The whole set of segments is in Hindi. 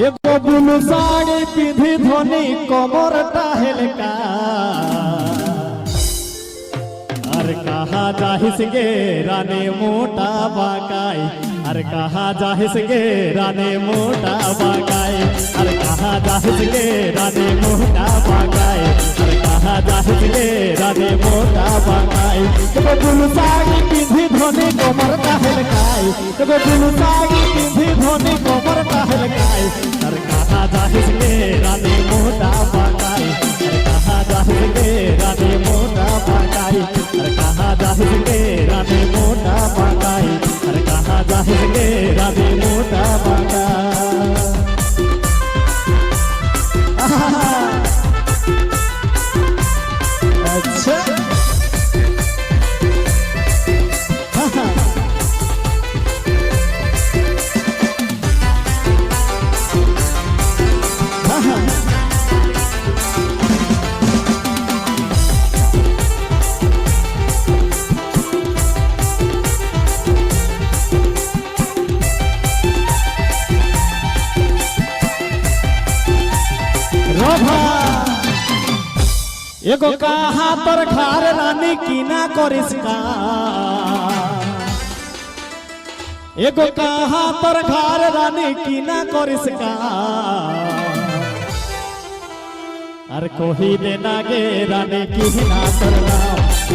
एगो ब्लू साड़ी पिंधी धोनी कमरटा हेलका अरे कहा जाहिस गे राने मोटा बाकाई अरे कहा जाहिस गे राने मोटा बाकाई अरे कहा जाहिस गे राने मोटा बाकाई अरे कहा जाहिस गे राने मोटा बाकाई एगो ब्लू साड़ी पिंधी धोनी कमरटा हेलकाई एगो ब्लू साड़ी पिंधी धोनी कमरटा हेलकाई अरे कहा जाहिस गे राने मोटा बाकाई अरे कहा जाहिस गे राने मोटा बाकाई अरे कहा जाहिस गे राने मोटा बाकाई अरे कहा जाहिस गे राने मोटा बाकाई अच्छा एगो कहा पर घर रानी कीना करिस का एगो कहा पर घर रानी कीना करिस का अरे कोही देना गे रानी कीना करना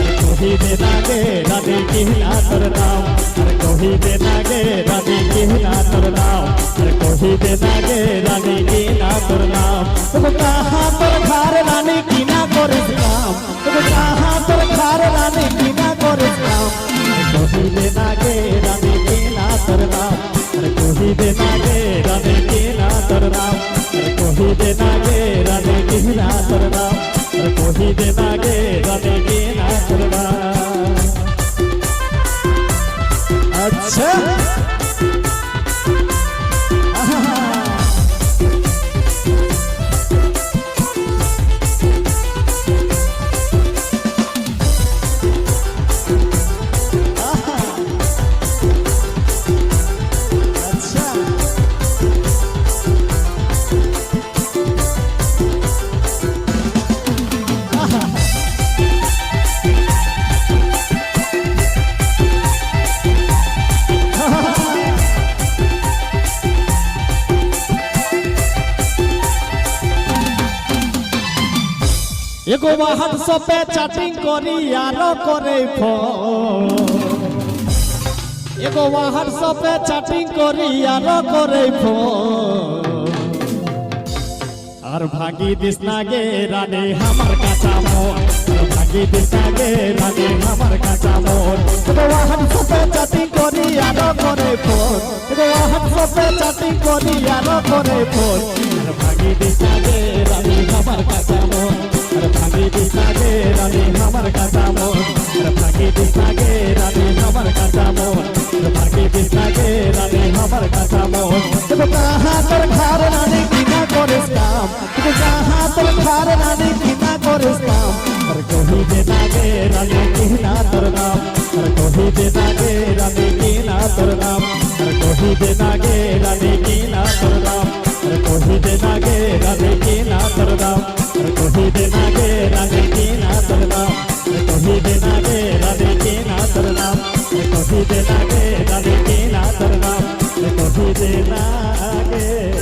अरे कोही देना गे रानी कीना करना अरे कोही देना गे रानी कीना करना अरे कोही देना गे रानी कीना करना एगो कहा पर घर रानी कीना करिस काम एगो कहा पर घर रानी कीना करिस काम अरे कोही देना गे रानी कीना करना अरे कोही देना गे रानी कीना करना अरे कोही देना गे रानी कीना करना अरे कोही देना गे रानी कीना करना अच्छा एगो व्हाट्सएप पे चैटिंग करी यारो करे फोन एगो व्हाट्सएप पे चैटिंग करी यारो करे फोन और भागी दिसना गे रानी हमर काचा मोर भागी दिसना गे रानी हमर काचा मोर एगो व्हाट्सएप पे चैटिंग करी यारो करे फोन एगो व्हाट्सएप पे चैटिंग करी यारो करे फोन भागी दिसना गे रानी हमर काचा मोर अरे भागी दिसना गे रानी हमर काचा मोर अरे भागी दिसना गे रानी हमर काचा मोर अरे भागी दिसना गे रानी हमर काचा मोर एगो कहा पर घर रानी कीना करिस काम एगो कहा पर घर रानी कीना करिस काम अरे कोही देना गे रानी कीना करना अरे कोही देना गे रानी कीना करना अरे कोही देना गे रानी कीना करना अरे कोही देना गे रानी कीना करना अरे कोही देना गे रानी कीना करना अरे कोही देना गे रानी कीना करना अरे कोही देना गे रानी कीना करना अरे कोही देना गे